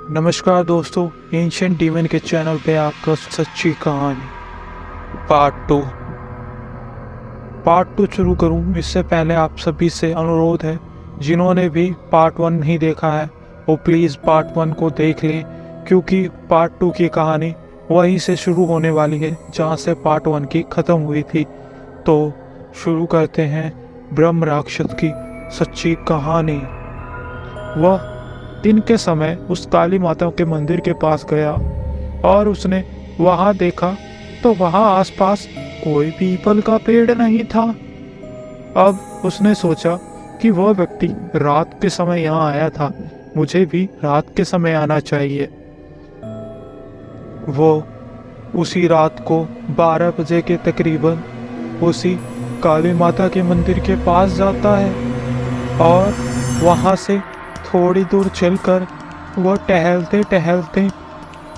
नमस्कार दोस्तों, ancient demon के चैनल पे आपका सच्ची कहानी पार्ट टू शुरू करूं इससे पहले आप सभी से अनुरोध है, जिन्होंने भी पार्ट 1 नहीं देखा है वो प्लीज़ पार्ट 1 को देख लें, क्योंकि पार्ट 2 की कहानी वहीं से शुरू होने वाली है जहां से पार्ट 1 की ख़त्म हुई थी। तो शुरू करते हैं ब्रह्म राक्षस की सच्ची कहानी। वह दिन के समय उस काली माता के मंदिर के पास गया और उसने वहां देखा तो वहां आसपास कोई पीपल का पेड़ नहीं था। अब उसने सोचा कि वह व्यक्ति रात के समय यहाँ आया था, मुझे भी रात के समय आना चाहिए। वो उसी रात को 12 बजे के तकरीबन उसी काली माता के मंदिर के पास जाता है और वहां से थोड़ी दूर चलकर वह टहलते टहलते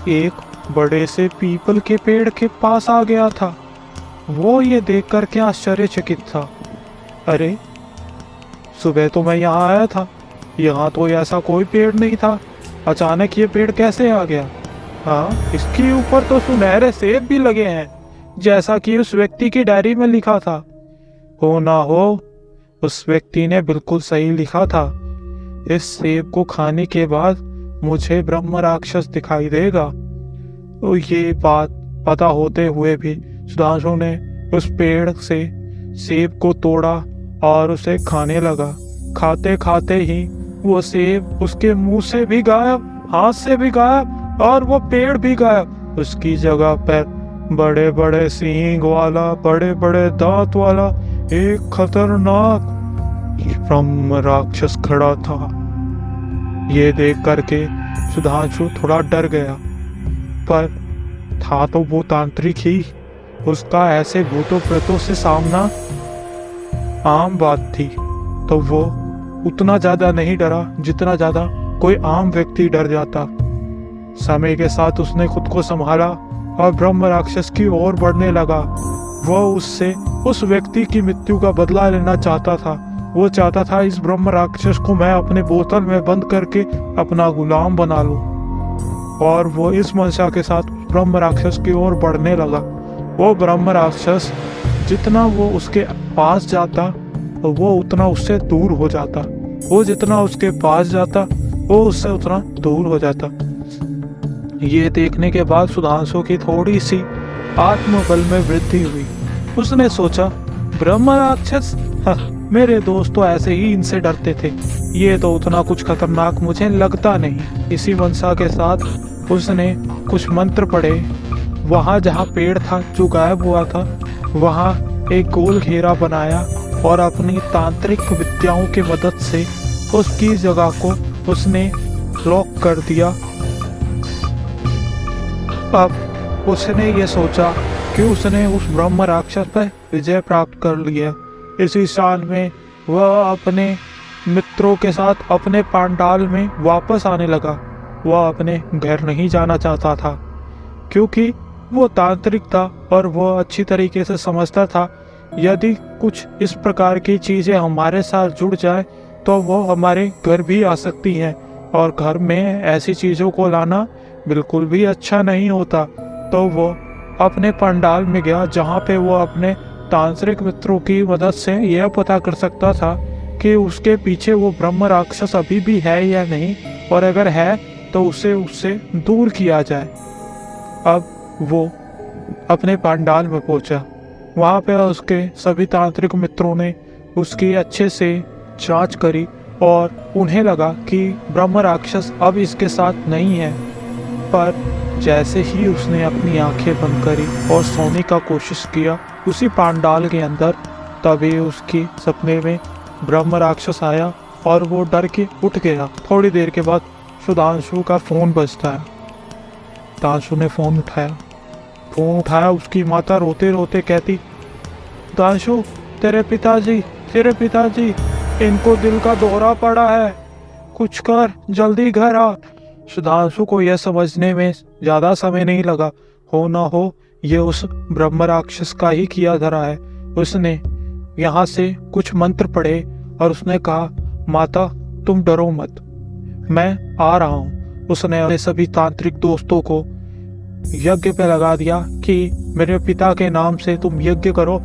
एक बड़े से पीपल के पेड़ के पास आ गया था। वो ये देखकर के आश्चर्यचकित था। अरे, सुबह तो मैं यहाँ आया था, यहाँ तो ऐसा कोई पेड़ नहीं था, अचानक ये पेड़ कैसे आ गया? हाँ, इसके ऊपर तो सुनहरे सेब भी लगे हैं, जैसा कि उस व्यक्ति की डायरी में लिखा था। हो ना हो, उस व्यक्ति ने बिल्कुल सही लिखा था। इस सेब को खाने के बाद मुझे ब्रह्म राक्षस दिखाई देगा। तो ये बात पता होते हुए भी सुधांशु ने उस पेड़ से सेब को तोड़ा और उसे खाने लगा। खाते खाते ही वो सेब उसके मुंह से भी गायब, हाथ से भी गायब और वो पेड़ भी गायब। उसकी जगह पर बड़े बड़े सींग वाला, बड़े बड़े दांत वाला एक खतरनाक ब्रह्म राक्षस खड़ा था। ये देख करके सुधांशु थोड़ा डर गया, पर था तो वो तांत्रिक ही, उसका ऐसे भूतों प्रेतों से सामना आम बात थी। तो वो उतना ज्यादा नहीं डरा जितना ज्यादा कोई आम व्यक्ति डर जाता। समय के साथ उसने खुद को संभाला और ब्रह्म राक्षस की ओर बढ़ने लगा। वह उससे उस व्यक्ति की मृत्यु का बदला लेना चाहता था। वो चाहता था इस ब्रह्म राक्षस को मैं अपने बोतल में बंद करके अपना गुलाम बना लूं, और वो इस मंशा के साथ ब्रह्म राक्षस की ओर बढ़ने लगा। वो ब्रह्म राक्षस जितना वो उसके पास जाता वो उतना उससे दूर हो जाता, वो जितना उसके पास जाता वो उससे उतना दूर हो जाता। ये देखने के बाद सुधांशु की थोड़ी सी आत्मबल में वृद्धि हुई। उसने सोचा, ब्रह्म राक्षस, मेरे दोस्त तो ऐसे ही इनसे डरते थे, ये तो उतना कुछ खतरनाक मुझे लगता नहीं। इसी मनसा के साथ उसने कुछ मंत्र पढ़े। वहाँ जहाँ पेड़ था जो गायब हुआ था, वहाँ एक गोल घेरा बनाया और अपनी तांत्रिक विद्याओं की मदद से उसकी जगह को उसने लॉक कर दिया। अब उसने ये सोचा कि उसने उस ब्रह्म राक्षस पर विजय प्राप्त कर लिया। इसी साल में वह अपने मित्रों के साथ अपने पांडाल में वापस आने लगा। वह अपने घर नहीं जाना चाहता था, क्योंकि वो तांत्रिक था और वह अच्छी तरीके से समझता था यदि कुछ इस प्रकार की चीज़ें हमारे साथ जुड़ जाए तो वो हमारे घर भी आ सकती हैं, और घर में ऐसी चीज़ों को लाना बिल्कुल भी अच्छा नहीं होता। तो वो अपने पंडाल में गया, जहाँ पे वो अपने तांत्रिक मित्रों की मदद से यह पता कर सकता था कि उसके पीछे वो ब्रह्म राक्षस अभी भी है या नहीं, और अगर है तो उसे उससे दूर किया जाए। अब वो अपने पंडाल में पहुंचा। वहाँ पे उसके सभी तांत्रिक मित्रों ने उसकी अच्छे से जांच करी और उन्हें लगा कि ब्रह्म राक्षस अब इसके साथ नहीं है। पर जैसे ही उसने अपनी आंखें बंद करी और सोने का कोशिश किया उसी पांडाल के अंदर, तभी उसके सपने में ब्रह्म राक्षस आया और वो डर के उठ गया। थोड़ी देर के बाद सुधांशु का फोन बजता है। सुधांशु ने फोन उठाया। उसकी माता रोते रोते कहती, सुधांशु, तेरे पिताजी, इनको दिल का दौरा पड़ा है, कुछ कर, जल्दी घर आ। सुधांशु को यह समझने में ज्यादा समय नहीं लगा। हो ना हो ये उस ब्रह्म राक्षस का ही किया धरा है। उसने यहाँ से कुछ मंत्र पढ़े और उसने कहा, माता तुम डरो मत, मैं आ रहा हूँ। उसने अपने सभी तांत्रिक दोस्तों को यज्ञ पे लगा दिया कि मेरे पिता के नाम से तुम यज्ञ करो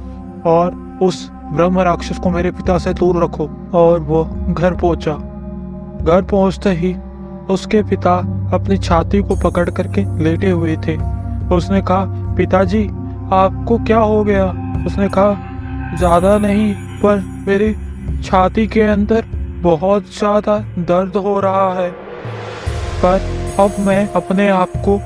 और उस ब्रह्म राक्षस को मेरे पिता से दूर रखो। और वो घर पहुंचा। घर पहुंचते ही उसके पिता अपनी छाती को पकड़ करके लेटे हुए थे। उसने कहा, पिताजी आपको क्या हो गया? उसने कहा, ज्यादा नहीं, पर मेरी छाती के अंदर बहुत ज्यादा दर्द हो रहा है, पर अब मैं अपने आप को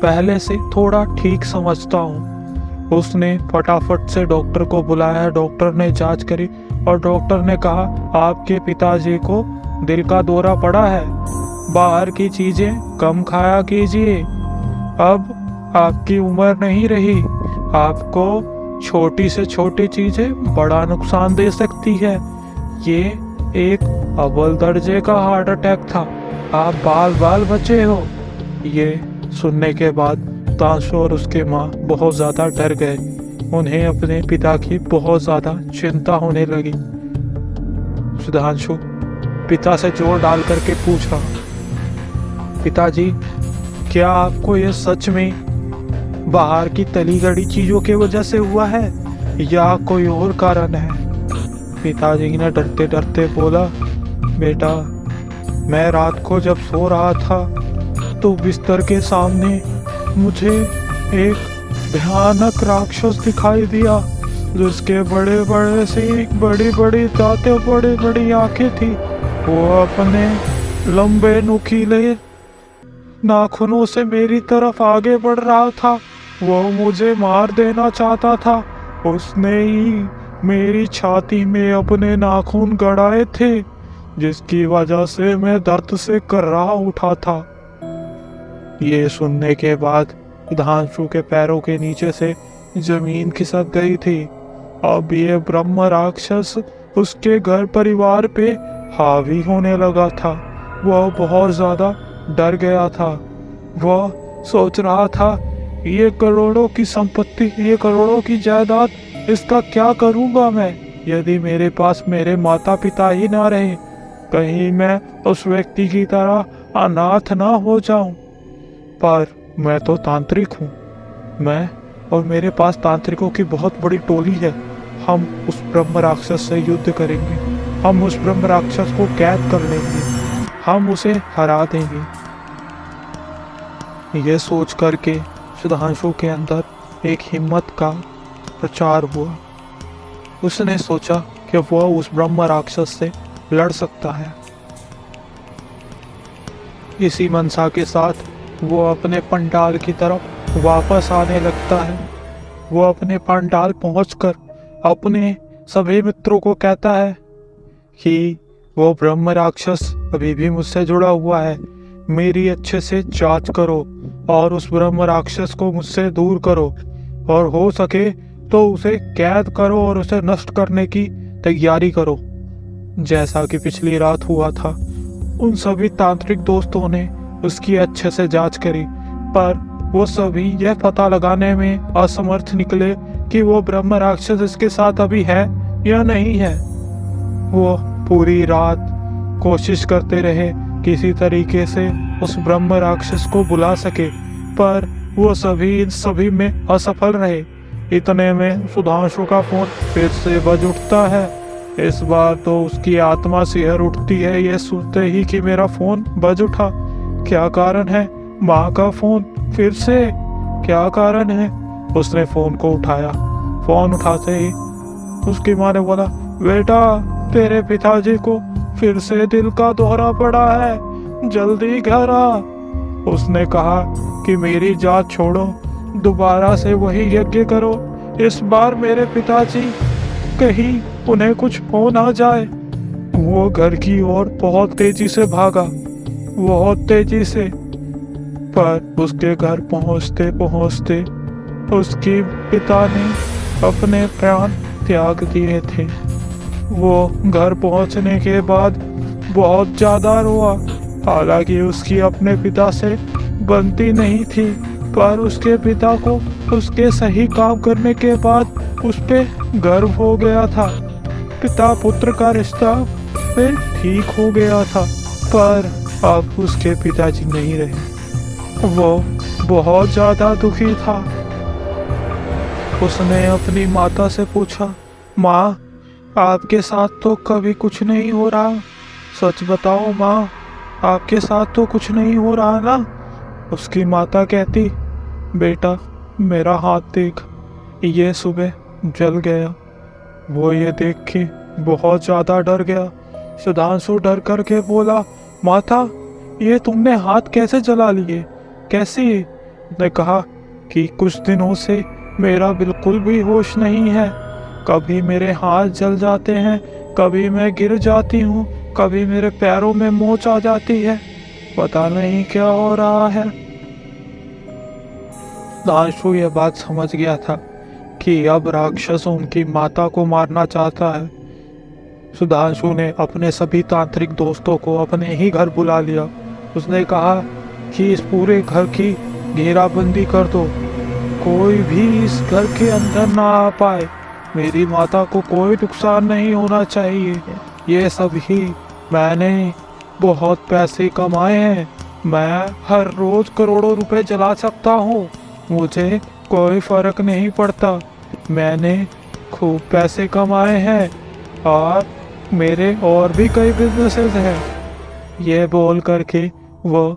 पहले से थोड़ा ठीक समझता हूँ। उसने फटाफट से डॉक्टर को बुलाया। डॉक्टर ने जांच करी और डॉक्टर ने कहा, आपके पिताजी को दिल का दौरा पड़ा है, बाहर की चीजें कम खाया कीजिए, अब आपकी उम्र नहीं रही, आपको छोटी से छोटी चीजें बड़ा नुकसान दे सकती है, ये एक अव्वल दर्जे का हार्ट अटैक था, आप बाल बाल बचे हो। ये सुनने के बाद तांशु और उसके माँ बहुत ज्यादा डर गए। उन्हें अपने पिता की बहुत ज्यादा चिंता होने लगी। सुधांशु पिता से जोर डाल करके पूछा, पिताजी क्या आपको ये सच में बाहर की तली गड़ी चीजों की वजह से हुआ है या कोई और कारण है? पिताजी ने डरते डरते बोला, बेटा मैं रात को जब सो रहा था तो बिस्तर के सामने मुझे एक भयानक राक्षस दिखाई दिया, जिसके बड़े बड़े सिर, बड़ी बड़ी दांतें, बड़ी बड़ी आंखें थी। वो अपने लंबे नुकीले नाखूनों से मेरी तरफ आगे बढ़ रहा था। वो मुझे मार देना चाहता था। उसने ही मेरी छाती में अपने नाखून गड़ाए थे, जिसकी वजह से मैं दर्द से कर्रा उठा था। ये सुनने के बाद सुधांशु के पैरों के नीचे से जमीन खिसक गई थी। अब ये ब्रह्म राक्षस उसके घर परिवार पे हावी होने लगा था। वह बहुत ज्यादा डर गया था। वह सोच रहा था, ये करोड़ों की संपत्ति, ये करोड़ों की जायदाद, इसका क्या करूंगा मैं यदि मेरे पास मेरे माता पिता ही ना रहे? कहीं मैं उस व्यक्ति की तरह अनाथ ना हो जाऊं। पर मैं तो तांत्रिक हूँ, मैं और मेरे पास तांत्रिकों की बहुत बड़ी टोली है। हम उस ब्रह्म राक्षस से युद्ध करेंगे, हम उस ब्रह्म राक्षस को कैद कर लेंगे, हम उसे हरा देंगे। ये सोच करके सुधांशु के अंदर एक हिम्मत का प्रचार हुआ। उसने सोचा कि वह उस ब्रह्म राक्षस से लड़ सकता है। इसी मनसा के साथ वो अपने पंडाल की तरफ वापस आने लगता है। वो अपने पंडाल पहुंचकर अपने सभी मित्रों को कहता है कि वो ब्रह्म राक्षस अभी भी मुझसे जुड़ा हुआ है, मेरी अच्छे से जांच करो और उस ब्रह्म राक्षस को मुझसे दूर करो, और हो सके तो उसे कैद करो और उसे नष्ट करने की तैयारी करो। जैसा कि पिछली रात हुआ था, उन सभी तांत्रिक दोस्तों ने उसकी अच्छे से जांच करी, पर वो सभी यह पता लगाने में असमर्थ निकले कि वो ब्रह्म राक्षस इसके साथ अभी है या नहीं है। वो पूरी रात कोशिश करते रहे किसी तरीके से उस ब्रह्म राक्षस को बुला सके, पर वो सभी इन सभी में असफल रहे। इतने में सुधांशु का फोन फिर से बज उठता है। इस बार तो उसकी आत्मा सिहर उठती है ये सुनते ही कि मेरा फोन बज उठा। क्या कारण है? माँ का फोन फिर से, क्या कारण है? उसने फोन को उठाया। फोन उठाते ही उसकी माँ ने बोला, बेटा तेरे पिताजी को फिर से दिल का दौरा पड़ा है, जल्दी घर आ। उसने कहा कि मेरी जात छोड़ो, दोबारा से वही यज्ञ करो, इस बार मेरे पिताजी कहीं उन्हें कुछ हो ना जाए। वो घर की ओर बहुत तेजी से भागा, बहुत तेजी से, पर उसके घर पहुंचते पहुंचते उसके पिता ने अपने प्राण त्याग दिए थे। वो घर पहुंचने के बाद बहुत ज्यादा रोआ। हालांकि उसकी अपने पिता से बनती नहीं थी, पर उसके पिता को उसके सही काम करने के बाद उस पे गर्व हो गया था। पिता पुत्र का रिश्ता फिर ठीक हो गया था, पर अब उसके पिताजी नहीं रहे। वो बहुत ज्यादा दुखी था। उसने अपनी माता से पूछा, माँ, आपके साथ तो कभी कुछ नहीं हो रहा, सच बताओ माँ, आपके साथ तो कुछ नहीं हो रहा ना? उसकी माता कहती, बेटा मेरा हाथ देख, ये सुबह जल गया। वो ये देख के बहुत ज्यादा डर गया। सुधांशु डर करके बोला, माता, ये तुमने हाथ कैसे जला लिए, कैसे? ने कहा कि कुछ दिनों से मेरा बिल्कुल भी होश नहीं है। कभी मेरे हाथ जल जाते हैं, कभी मैं गिर जाती हूँ, कभी मेरे पैरों में मोच आ जाती है, पता नहीं क्या हो रहा है। दांशु यह बात समझ गया था कि अब राक्षस उनकी माता को मारना चाहता है। सुधांशु ने अपने सभी तांत्रिक दोस्तों को अपने ही घर बुला लिया। उसने कहा कि इस पूरे घर की घेराबंदी कर दो, कोई भी इस घर के अंदर ना आ पाए, मेरी माता को कोई नुकसान नहीं होना चाहिए। ये सब ही मैंने बहुत पैसे कमाए हैं, मैं हर रोज करोड़ों रुपए जला सकता हूँ, मुझे कोई फर्क नहीं पड़ता, मैंने खूब पैसे कमाए हैं और मेरे और भी कई बिजनेसेस हैं। ये बोल करके वो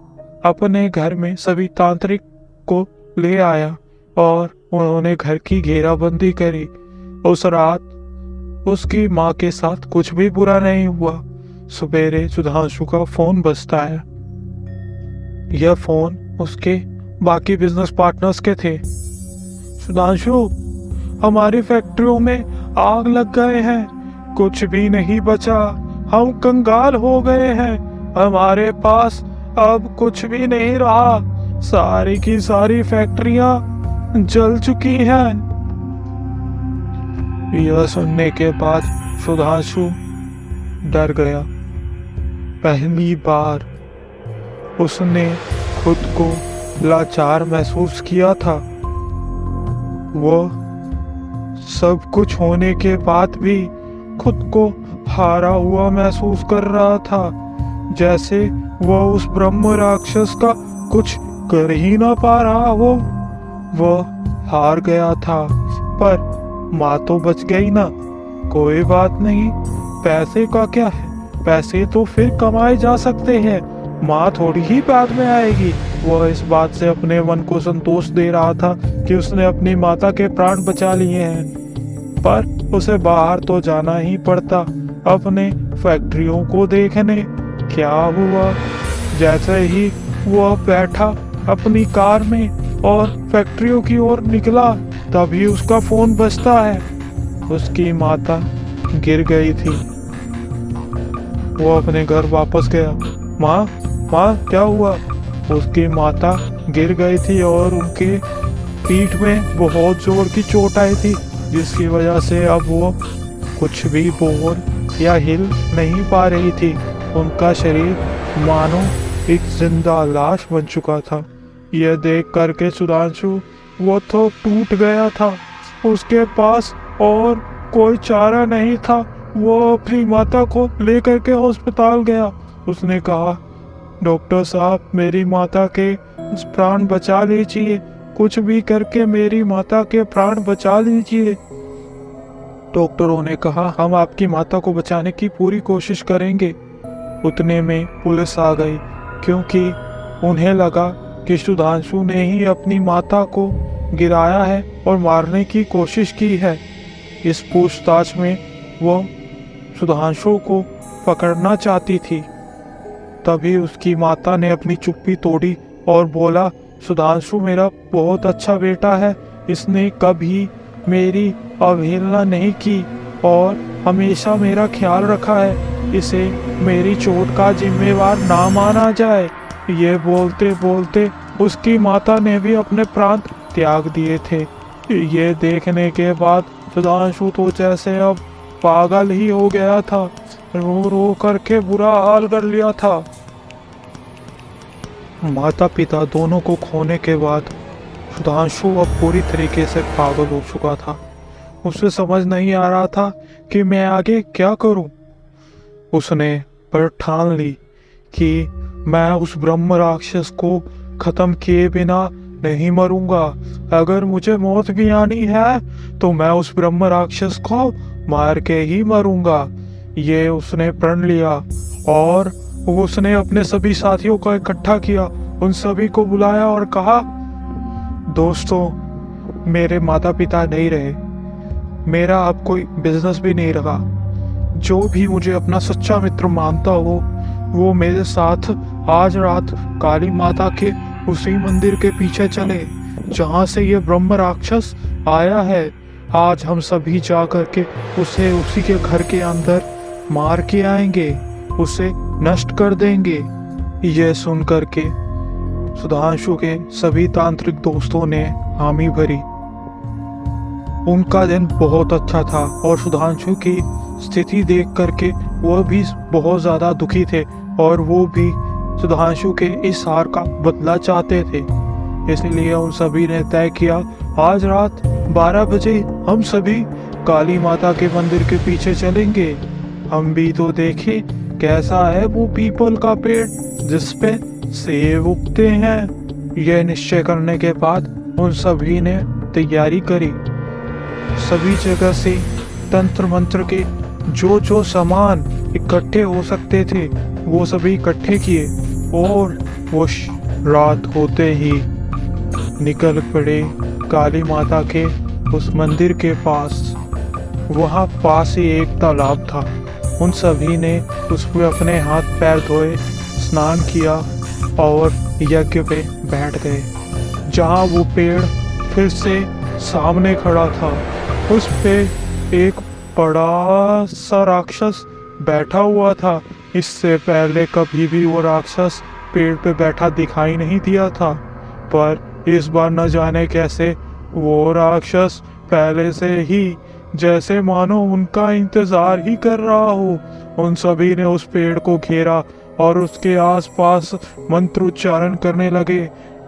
अपने घर में सभी तांत्रिक को ले आया और उन्होंने घर की घेराबंदी करी। उस रात उसकी माँ के साथ कुछ भी बुरा नहीं हुआ। सवेरे सुधांशु का फोन बजता है। यह फोन उसके बाकी बिजनेस पार्टनर्स के थे। सुधांशु, हमारी फैक्ट्रियों में आग लग गए हैं, कुछ भी नहीं बचा, हम कंगाल हो गए हैं, हमारे पास अब कुछ भी नहीं रहा, सारी की सारी फैक्ट्रियां जल चुकी हैं। यह सुनने के बाद सुधांशु डर गया। पहली बार उसने खुद को लाचार महसूस किया था। वो सब कुछ होने के बाद भी खुद को हारा हुआ महसूस कर रहा था, जैसे वो उस ब्रह्म राक्षस का कुछ कर ही ना पा रहा हो। वो हार गया था, पर माँ तो बच गई ना, कोई बात नहीं, पैसे का क्या है, पैसे तो फिर कमाए जा सकते हैं, माँ थोड़ी ही बाद में आएगी। वह इस बात से अपने मन को संतोष दे रहा था कि उसने अपनी माता के प्राण बचा लिए हैं, पर उसे बाहर तो जाना ही पड़ता अपने फैक्ट्रियों को देखने। क्या हुआ, जैसे ही वह बैठा अपनी कार में और फैक्ट्रियों की ओर निकला, तभी उसका फोन बजता है। उसकी माता गिर गई थी। वो अपने घर वापस गया। माँ, माँ क्या हुआ? उसकी माता गिर गई थी और उनके पीठ में बहुत जोर की चोट आई थी, जिसकी वजह से अब वो कुछ भी बोल या हिल नहीं पा रही थी। उनका शरीर मानो एक जिंदा लाश बन चुका था। यह देख करके सुधांशु वो तो टूट गया था, उसके पास और कोई चारा नहीं था। वो अपनी माता को लेकर के अस्पताल गया। उसने कहा, डॉक्टर साहब, मेरी माता के प्राण बचा लीजिए, कुछ भी करके मेरी माता के प्राण बचा लीजिए। डॉक्टरों ने कहा, हम आपकी माता को बचाने की पूरी कोशिश करेंगे। उतने में पुलिस आ गई, क्योंकि उन्हें लगा कि सुधांशु ने ही अपनी माता को गिराया है और मारने की कोशिश की है। इस पूछताछ में वो सुधांशु को पकड़ना चाहती थी। तभी उसकी माता ने अपनी चुप्पी तोड़ी और बोला, सुधांशु मेरा बहुत अच्छा बेटा है, इसने कभी मेरी अवहेलना नहीं की और हमेशा मेरा ख्याल रखा है, इसे मेरी चोट का जिम्मेवार ना माना जाए। ये बोलते बोलते उसकी माता ने भी अपने प्राण त्याग दिए थे। ये देखने के बाद सुधांशु तो जैसे अब पागल ही हो गया था, रो रो करके बुरा हाल कर लिया था। माता पिता दोनों को खोने के बाद सुधांशु अब पूरी तरीके से पागल हो चुका था। उसे समझ नहीं आ रहा था कि मैं आगे क्या करूं। उसने पर ठान ली कि मैं उस ब्रह्म राक्षस को खत्म किए बिना नहीं मरूंगा। अगर मुझे मौत भी आनी है तो मैं उस ब्रह्म राक्षस को मार के ही मरूंगा। ये उसने प्रण लिया और उसने अपने सभी साथियों को इकट्ठा किया, उन सभी को बुलाया और कहा, दोस्तों, मेरे माता पिता नहीं रहे, मेरा अब कोई बिजनेस भी नहीं रहा। जो भी मुझे अपना सच्चा मित्र मानता हो वो मेरे साथ आज रात काली माता के उसी मंदिर के पीछे चले जहाँ से ये ब्रह्म राक्षस आया है। आज हम सभी जा करके उसे उसी के घर के अंदर मार के आएंगे, उसे नष्ट कर देंगे। यह सुन करके सुधांशु के सभी तांत्रिक दोस्तों ने हामी भरी। उनका दिन बहुत अच्छा था और सुधांशु की स्थिति देख करके वह भी बहुत ज्यादा दुखी थे और वो भी सुधांशु के इस हार का बदला चाहते थे। इसलिए उन सभी ने तय किया, आज रात 12 बजे हम सभी काली माता के मंदिर के पीछे चलेंगे। हम भी तो देखें कैसा है वो पीपल का पेड़ जिसपे सेब उगते हैं। यह निश्चय करने के बाद उन सभी ने तैयारी करी। सभी जगह से तंत्र मंत्र के जो सामान इकट्ठे हो सकते थे वो सभी इकट्ठे किए और वो रात होते ही निकल पड़े काली माता के उस मंदिर के पास। वहाँ पास ही एक तालाब था। उन सभी ने उसमें अपने हाथ पैर धोए, स्नान किया और यज्ञ पे बैठ गए। जहाँ वो पेड़ फिर से सामने खड़ा था, उस पे एक बड़ा सा राक्षस बैठा हुआ था। इससे पहले कभी भी वो राक्षस पेड़ पे बैठा दिखाई नहीं दिया था, पर इस बार न जाने कैसे वो राक्षस पहले से ही जैसे मानो उनका इंतजार ही कर रहा हो। उन सभी ने उस पेड़ को घेरा और उसके आसपास मंत्र उच्चारण करने लगे,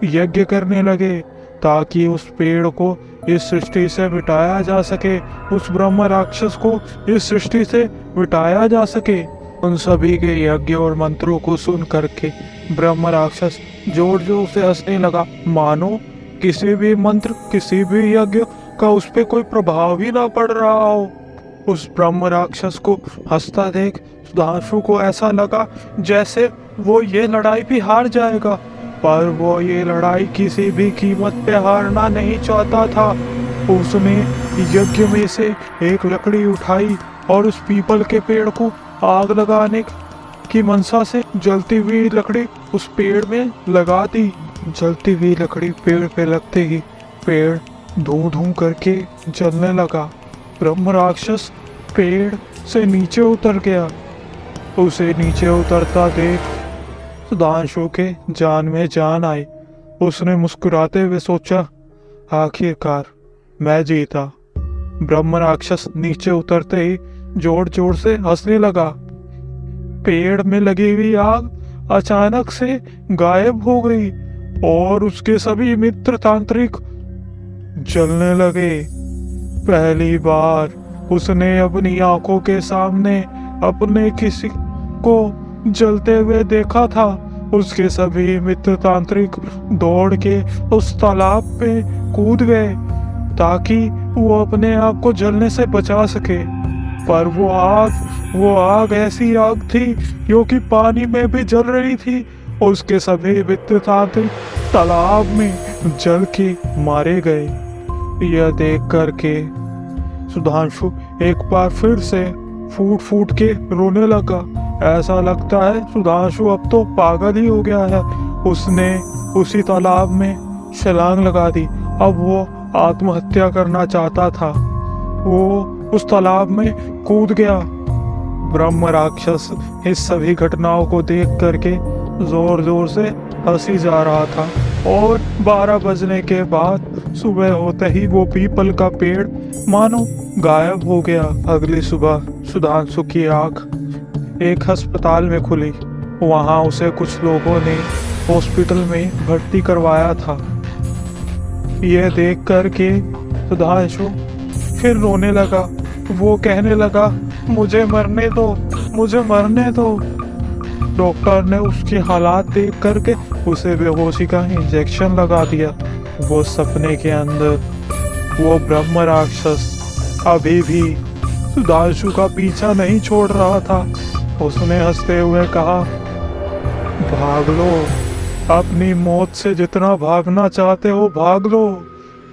यज्ञ करने लगे ताकि उस पेड़ को इस सृष्टि से मिटाया जा सके, उस ब्रह्म राक्षस को इस सृष्टि से मिटाया जा सके। उन सभी के यज्ञ और मंत्रों को सुन करके ब्रह्म राक्षस जोर जोर से हंसने लगा, मानो किसी भी मंत्र, किसी भी यज्ञ का उस पे कोई प्रभाव ही ना पड़ रहा हो। उस ब्रह्म राक्षस को हंसता देख सुधांशु को ऐसा लगा जैसे वो ये लड़ाई भी हार जाएगा, पर वो ये लड़ाई किसी भी कीमत पे हारना नहीं चाहता था। उसने यज्ञ में से एक लकड़ी उठाई और उस पीपल के पेड़ को आग लगाने की मनसा से जलती हुई लकड़ी उस पेड़ में लगा दी। जलती हुई लकड़ी पेड़ पे लगते ही पेड़ धू धू करके जलने लगा। ब्रह्म राक्षस पेड़ से नीचे उतर गया। उसे नीचे उतरता देख सुधांशु के जान में जान आई। उसने मुस्कुराते हुए सोचा, आखिरकार मैं जीता। ब्रह्म राक्षस नीचे उतरते ही जोर जोर से हंसने लगा। पेड़ में लगी हुई आग अचानक से गायब हो गई और उसके सभी मित्र तांत्रिक जलने लगे। पहली बार उसने अपनी आंखों के सामने अपने किसी को जलते हुए देखा था। उसके सभी मित्र तांत्रिक दौड़ के उस तालाब पे कूद गए ताकि वो अपने आप को जलने से बचा सके, पर वो आग ऐसी आग थी जो कि पानी में भी जल रही थी। उसके सभी मित्र तांत्रिक तालाब में जल के मारे गए। यह देख करके सुधांशु एक बार फिर से फूट फूट के रोने लगा। ऐसा लगता है सुधांशु अब तो पागल ही हो गया है। उसने उसी तालाब में छलांग लगा दी। अब वो आत्महत्या करना चाहता था। वो उस तालाब में कूद गया। ब्रह्म राक्षस इस सभी घटनाओं को देख करके जोर जोर से हंसी जा रहा था और 12 बजने के बाद सुबह होते ही वो पीपल का पेड़ मानो गायब हो गया। अगली सुबह सुधांशु की आंख एक अस्पताल में खुली। वहां उसे कुछ लोगों ने हॉस्पिटल में भर्ती करवाया था। यह देख कर के सुधांशु फिर रोने लगा। वो कहने लगा, मुझे मरने दो, मुझे मरने दो। डॉक्टर ने उसके हालात देख करके उसे बेहोशी का इंजेक्शन लगा दिया। वो सपने के अंदर वो ब्रह्म राक्षस अभी भी सुधांशु का पीछा नहीं छोड़ रहा था। उसने हंसते हुए कहा, भाग लो, अपनी मौत से जितना भागना चाहते हो भाग लो,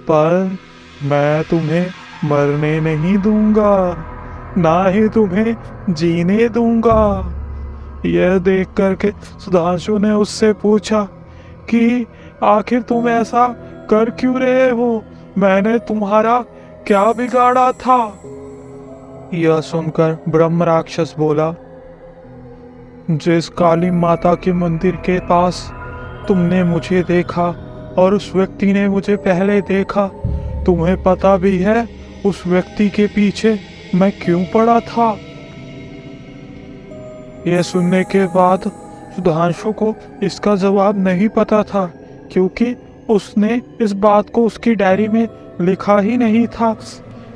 पर मैं तुम्हें मरने नहीं दूंगा, ना ही तुम्हें जीने दूंगा। यह देख करके सुधांशु ने उससे पूछा कि आखिर तुम ऐसा कर क्यों रहे हो? मैंने तुम्हारा क्या बिगाड़ा था? यह सुनकर ब्रह्म राक्षस बोला, जिस काली माता के मंदिर के पास तुमने मुझे देखा और उस व्यक्ति ने मुझे पहले देखा, तुम्हें पता भी है उस व्यक्ति के पीछे मैं क्यों पड़ा था? यह सुनने के बाद सुधांशु को इसका जवाब नहीं पता था, क्योंकि उसने इस बात को उसकी डायरी में लिखा ही नहीं था।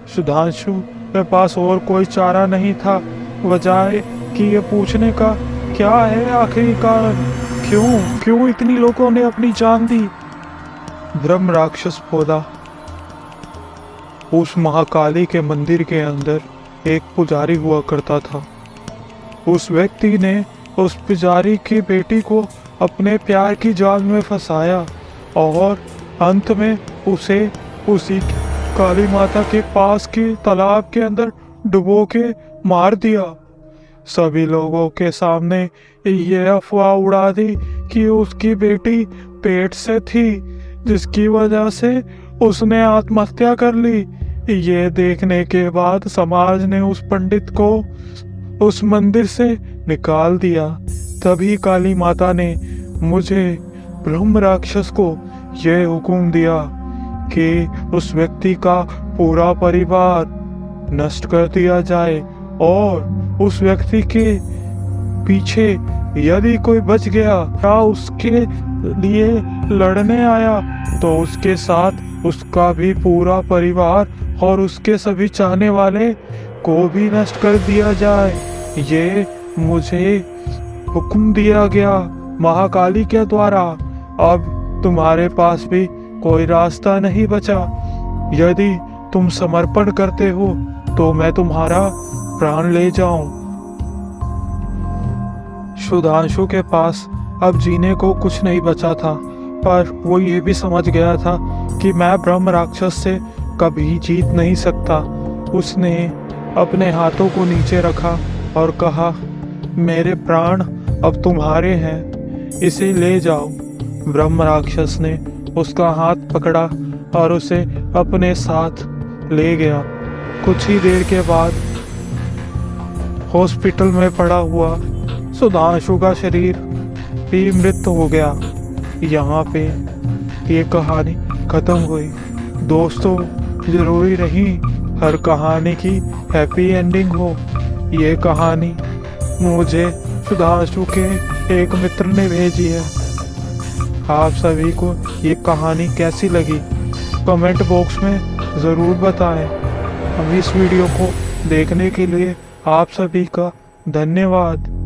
सुधांशु के पास और कोई चारा नहीं था बजाय कि ये पूछने का क्या है आखिरी कारण, क्यों इतनी लोगों ने अपनी जान दी। ब्रह्म राक्षस बोला, उस महाकाली के मंदिर के अंदर एक पुजारी हुआ करता था। उस व्यक्ति ने उस पुजारी की बेटी को अपने प्यार की जाल में फंसाया और अंत में उसे उसी काली माता के पास के तालाब के अंदर डुबो के मार दिया। सभी लोगों के सामने ये अफवाह उड़ा दी कि उसकी बेटी पेट से थी, जिसकी वजह से उसने आत्महत्या कर ली। ये देखने के बाद समाज ने उस पंडित को उस मंदिर से निकाल दिया। तभी काली माता ने मुझे ब्रह्म राक्षस को यह हुक्म दिया कि उस व्यक्ति का पूरा परिवार नष्ट कर दिया जाए और उस व्यक्ति के पीछे यदि कोई बच गया या उसके लिए लड़ने आया तो उसके साथ उसका भी पूरा परिवार और उसके सभी चाहने वाले को भी नष्ट कर दिया जाए। ये मुझे हुक्म दिया गया महाकाली के द्वारा। अब तुम्हारे पास भी कोई रास्ता नहीं बचा। यदि तुम समर्पण करते हो तो मैं तुम्हारा प्राण ले जाऊं। सुधांशु के पास अब जीने को कुछ नहीं बचा था, पर वो ये भी समझ गया था कि मैं ब्रह्म राक्षस से कभी जीत नहीं सकता। उसने अपने हाथों को नीचे रखा और कहा, मेरे प्राण अब तुम्हारे हैं, इसे ले जाओ। ब्रह्म राक्षस ने उसका हाथ पकड़ा और उसे अपने साथ ले गया। कुछ ही देर के बाद हॉस्पिटल में पड़ा हुआ सुधांशु का शरीर भी मृत हो गया। यहाँ पे ये कहानी खत्म हुई। दोस्तों, जरूरी नहीं हर कहानी की हैप्पी एंडिंग हो। ये कहानी मुझे सुधांशु के एक मित्र ने भेजी है। आप सभी को ये कहानी कैसी लगी कमेंट बॉक्स में ज़रूर बताएं। हम इस वीडियो को देखने के लिए आप सभी का धन्यवाद।